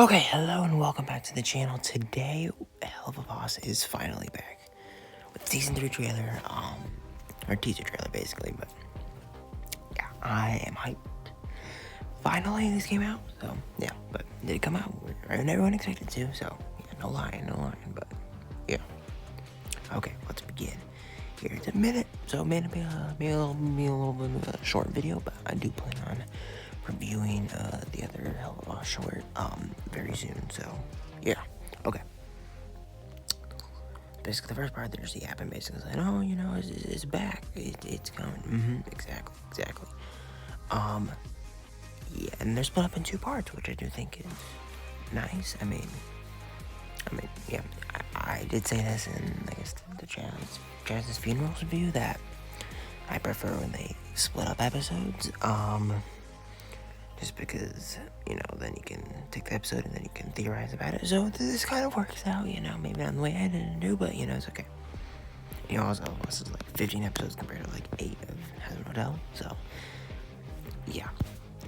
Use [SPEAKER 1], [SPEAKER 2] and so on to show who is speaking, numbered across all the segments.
[SPEAKER 1] Okay, hello and welcome back to the channel. Today, Helluva Boss is finally back with season 3 trailer, or teaser trailer basically, but yeah, I am hyped. Finally, this came out, so yeah, but did it come out? And everyone expected to, so yeah, no lying, but yeah. Okay, let's begin. Here's a minute, so maybe a little bit of a short video, but I do plan on reviewing the other Helluva Boss short very soon, so yeah. Okay, basically the first part, there's the app and basically saying, oh, you know, it's back, it's coming. Exactly. Yeah, and they're split up in 2 parts, which I do think is nice. I mean, yeah, I did say this in, I guess, the Jazz's Funerals review, that I prefer when they split up episodes, just because, you know, then you can take the episode and then you can theorize about it. So this kind of works out, you know, maybe not the way I didn't do, but, you know, it's okay. You know, also, this is like 15 episodes compared to like 8 of Hazard Hotel, so, yeah.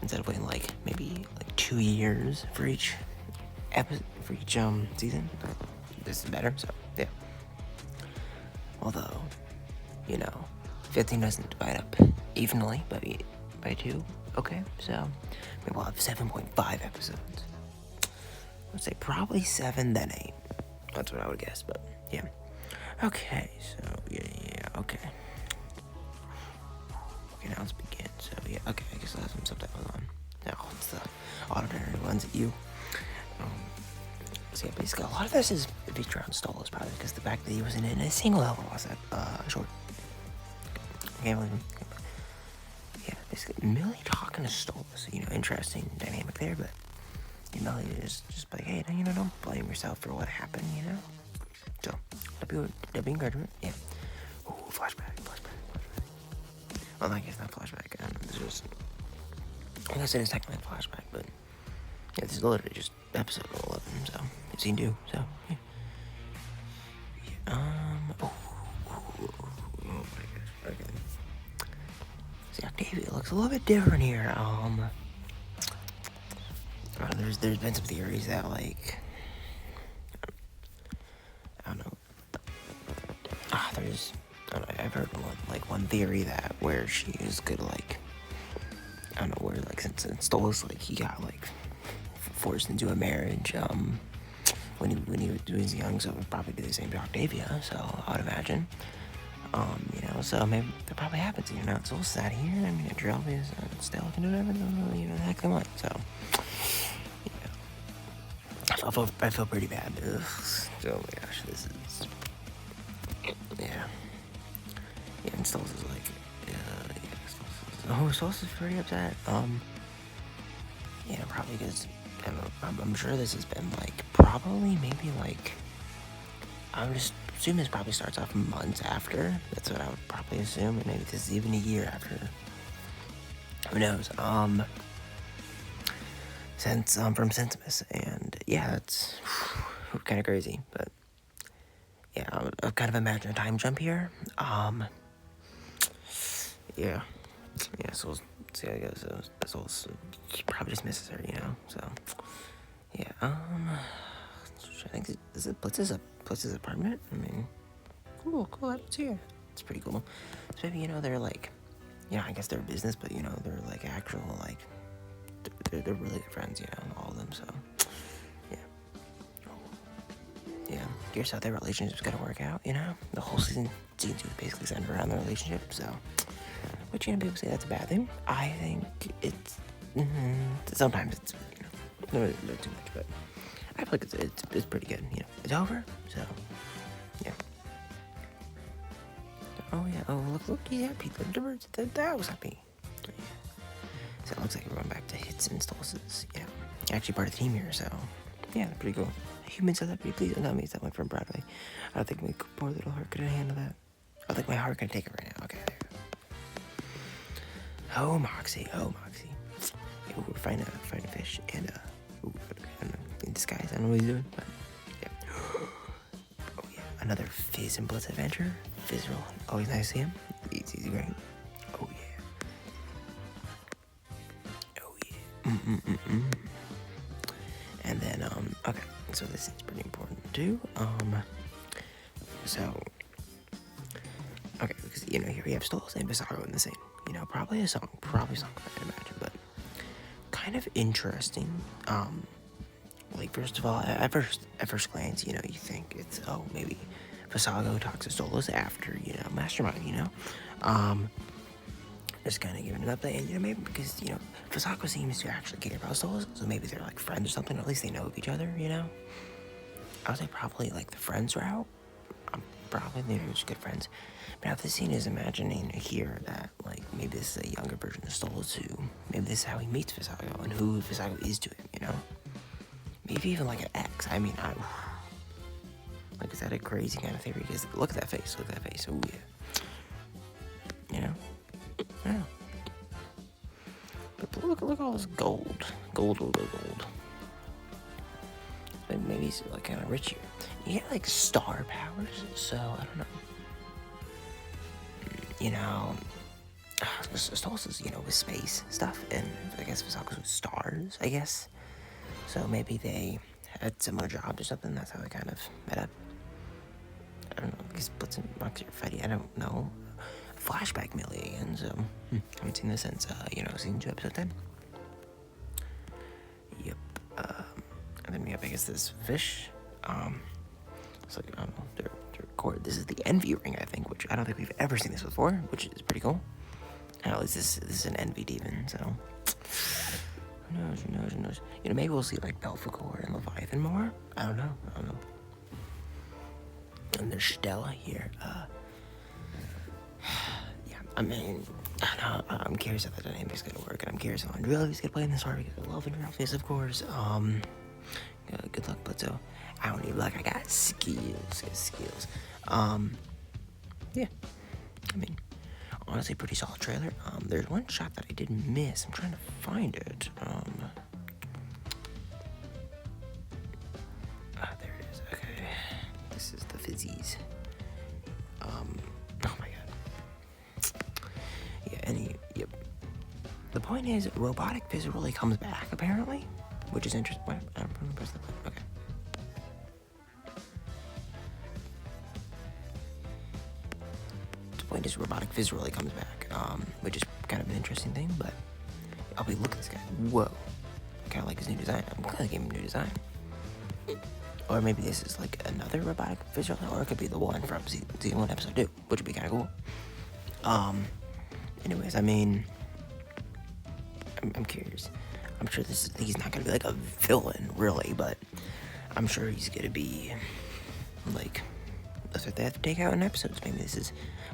[SPEAKER 1] Instead of waiting like, maybe like 2 years for each episode, for each, season, this is better, so, yeah. Although, you know, 15 doesn't divide up evenly by 2. Okay, so maybe we'll have 7.5 episodes. I would say probably 7, then 8. That's what I would guess, but yeah. Okay, so yeah, okay. Okay, now let's begin. So yeah, okay, I guess I'll have some subtitles on. Now, it's the auto-generated ones at you. So yeah, basically, a lot of this is featured around Stolas, probably because the fact that he wasn't in a single level was that short. Can't believe him. Yeah, basically, Millie talking to Stolas, you know, interesting dynamic there, but Millie is just like, hey, you know, don't blame yourself for what happened, you know? So, that'd be encouragement, yeah. Ooh, flashback. Well, I guess not flashback, this is, I guess it is technically a flashback, but yeah, this is literally just episode 11, so, scene 2, so, yeah. Oh my gosh, okay. See, Octavia looks a little bit different here. There's been some theories that, like, I don't know. I've heard one theory that where she is good, like, I don't know, where, like, since Stolas, like, he got, like, forced into a marriage, when he was young, so it would probably be the same to Octavia, so I would imagine. You know, so maybe that probably happens, you know, it's all sad here. I mean, Drill is still looking at everything, you know, the heck they want, so, yeah. I feel pretty bad. Ugh. Oh my gosh, this is, yeah. Yeah, and Stolas is like, Stolas is pretty upset. Yeah, probably because, I'm sure this has been, like, probably, maybe, like, I'm just assuming this probably starts off months after. That's what I would probably assume, and maybe this is even a year after. Who knows? Since from Sentimus, and yeah, it's kind of crazy, but yeah, I kind of imagine a time jump here. Yeah, so we'll see. I guess this will probably just misses her, you know. So yeah, I think is it Blitz's apartment? I mean, cool, that's here. It's pretty cool. So maybe, you know, they're like, you know, I guess they're a business, but, you know, they're like actual, like, they're really good friends, you know, all of them, so, yeah. Yeah, here's how their relationship's gonna work out, you know? The whole season 2 is basically centered around their relationship, so, which, you know, people say that's a bad thing. I think it's, sometimes it's, you know, not too much, but I feel like it's pretty good, you know? It's over, so, yeah. Oh yeah, look, he's happy. That was happy. Yeah. So it looks like we're going back to hits and Stolz's. Yeah, actually part of the team here, so yeah, pretty cool. Human celebrity, please don't tell me it's that one from Broadway. I don't think my poor little heart could handle that. I don't think my heart can take it right now. Okay, there you go. Oh, Moxie. Yeah, we're fighting a fish, and I don't know, in disguise. I don't know what he's doing, but yeah. Oh yeah, another Fizz and Blitz adventure. Fizz roll. Always nice to see him. It's easy, right? Oh yeah. And then So this is pretty important too. So okay, because here we have Stolas and Visago in the scene. Probably a song, I can imagine, but kind of interesting. Like first of all, at first glance, you think it's maybe Visago talks to Stolas after Mastermind, just kind of giving an update, and maybe because Visago seems to actually care about Stolas, so maybe they're like friends or something, or at least they know of each other, I would say probably like the friends route. Probably they're just good friends. But now this scene is imagining here that like maybe this is a younger version of Stolas who maybe this is how he meets Visago and who Visago is to him, Maybe even like an ex. I mean, like, is that a crazy kind of theory? Because look at that face. Oh yeah. Yeah. But look at all this gold. Gold. But maybe he's like kind of rich here. You get like star powers, so I don't know. Stolas is, with space stuff, and I guess Visago's with stars, I guess. So maybe they had similar jobs or something. That's how they kind of met up. I don't know. I guess Blitzen, Roxy, or Freddy. I don't know. Flashback Millie again. So haven't seen this since season 2, episode 10. Yep. And then we have, I guess, this fish. It's like, I don't know, to record. This is the Envy ring, I think, which I don't think we've ever seen this before, which is pretty cool. At least this is an Envy demon, so who knows? Maybe we'll see like Belphegor and Leviathan more. I don't know. And there's Stella here. Yeah, I mean, I don't know. I'm curious how the dynamic's gonna work, and I'm curious how Andrelli's gonna play in this story because I love Andrelli's, of course. Good luck, Blitzo. I don't need luck. I got skills. Yeah. I mean, honestly, pretty solid trailer. There's one shot that I did miss. I'm trying to find it. There it is. Okay. This is the fizzies. Oh my god. Yeah, yep. The point is, robotic fizz really comes back, apparently, which is interesting. What? I'm gonna press that button. Okay. Point is, robotic fizz really comes back, which is kind of an interesting thing, but look at this guy. Whoa. I kind of like his new design. I'm glad I gave him a new design. Or maybe this is like another robotic fizz, or it could be the one from season 1, episode 2, which would be kind of cool. Anyways, I mean, I'm curious. I'm sure he's not going to be like a villain, really, but I'm sure he's going to be like, that's what they have to take out in episodes. Maybe this is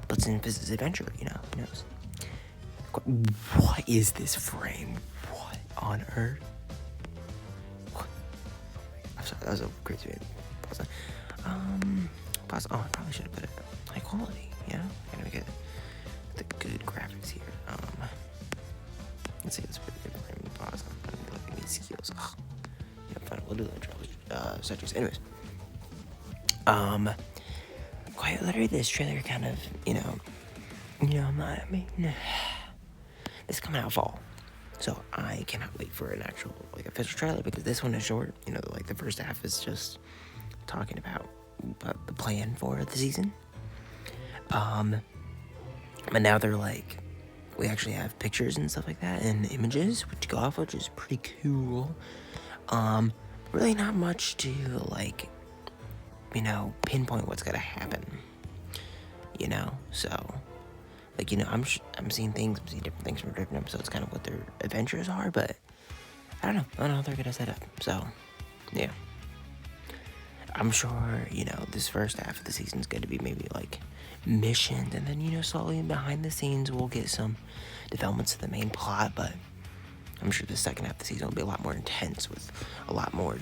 [SPEAKER 1] Blitzen and Fizz's adventure, who knows. What is this frame? What on earth? What? I'm sorry, that was a crazy video. Pause. Oh, I probably should have put it high quality, Gotta make it the good graphics here. Let's see, it's pretty good. Pause. I'm gonna be looking at these skills. Yeah, fine, we'll do that. Subjects. Anyways. Quite literally, this trailer kind of, this is coming out fall, so I cannot wait for an actual, official trailer, because this one is short, the first half is just talking about the plan for the season, but now they're we actually have pictures and stuff like that, and images, which go off, which is pretty cool. Really not much to, pinpoint what's gonna happen, so, I'm seeing different things from different episodes, kind of what their adventures are, but I don't know how they're gonna set up, so, yeah. I'm sure, this first half of the season is gonna be maybe, missions, and then, slowly behind the scenes, we'll get some developments to the main plot, but I'm sure the second half of the season will be a lot more intense, with a lot more,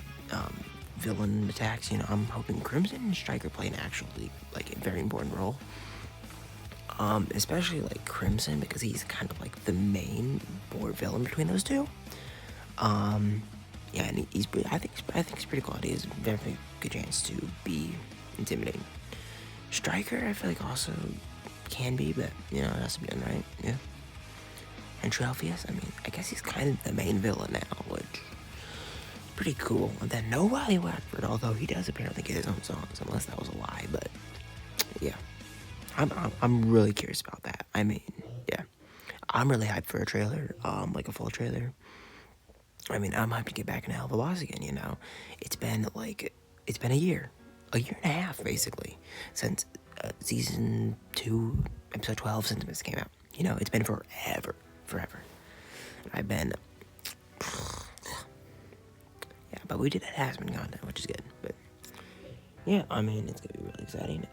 [SPEAKER 1] villain attacks. I'm hoping Crimson and Striker play an actually a very important role, especially Crimson, because he's kind of the main board villain between those two. Yeah, and I think he's pretty cool. He has a very good chance to be intimidating. Striker, I feel also can be, but it has to be done right. Yeah. And Trelfius, I guess he's kind of the main villain now, which pretty cool. And then no Riley Watford, although he does apparently get his own songs, unless that was a lie. But yeah, I'm really curious about that. I mean, yeah, I'm really hyped for a trailer, like a full trailer. I mean, I'm hyped to get back into Helluva Boss again. You know, it's been a year and a half basically since season 2, episode 12, since this came out. You know, it's been forever. I've been. Yeah, but we did have Hasman content, which is good. But yeah, I mean, it's gonna be really exciting.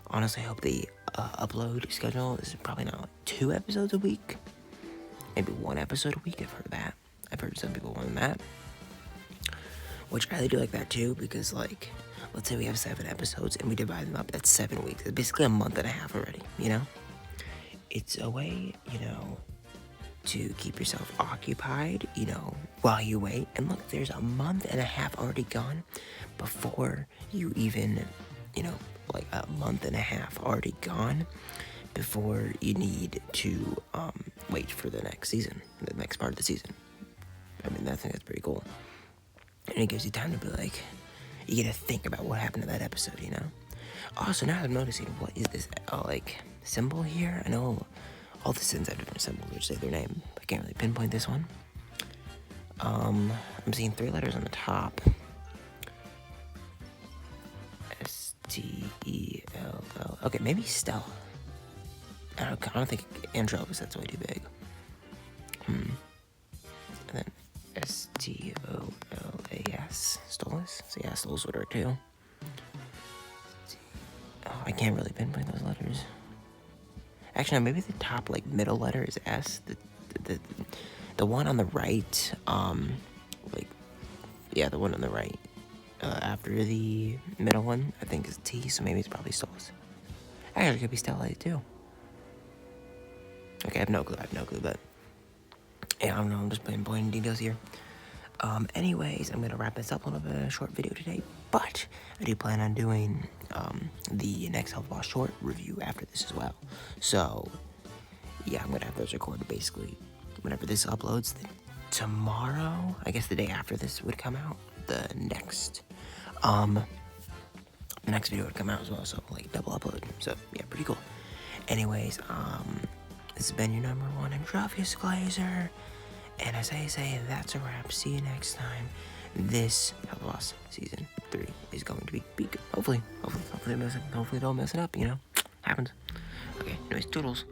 [SPEAKER 1] Honestly, I hope the upload schedule is probably not like 2 episodes a week, maybe 1 episode a week. I've heard that. I've heard some people want that, which I really do like that too, because like, let's say we have 7 episodes and we divide them up. That's 7 weeks. It's basically a month and a half already. You know, it's a way, you know, to keep yourself occupied, you know, while you wait. And look, there's a month and a half already gone before you even, you know, like a month and a half already gone before you need to wait for the next season, the next part of the season. I mean, I think that's pretty cool. And it gives you time to be like, you get to think about what happened in that episode, you know? Also, now I'm noticing, what is this, like, symbol here? I know all the sins have different symbols which say their name. I can't really pinpoint this one. I'm seeing 3 letters on the top. S-T-E-L-L. Okay, maybe Stella. I don't think Androvis, that's way too big. And then S-T-O-L-A-S. Stolas? So yeah, Stolas would work too. Oh, I can't really pinpoint those letters. Actually, no, maybe the top, like, middle letter is S. The one on the right, like, yeah, the one on the right, after the middle one, I think is T, so maybe it's probably Stolas. Actually, it could be Stella too. Okay, I have no clue, but yeah, I don't know, I'm just pinpointing details here. Anyways, I'm gonna wrap this up a little bit of a short video today, but I do plan on doing, the next Helluva Boss short review after this as well. So, yeah, I'm gonna have those recorded basically whenever this uploads. Then tomorrow, I guess the day after this would come out, the next video would come out as well, so, like, double upload. So, yeah, pretty cool. Anyways, this has been your #1 Androvis Glazer. And as I say, that's a wrap. See you next time. This Helluva Boss Season 3 is going to be good. Hopefully don't mess it up, you know? Happens. Okay, anyways, toodles.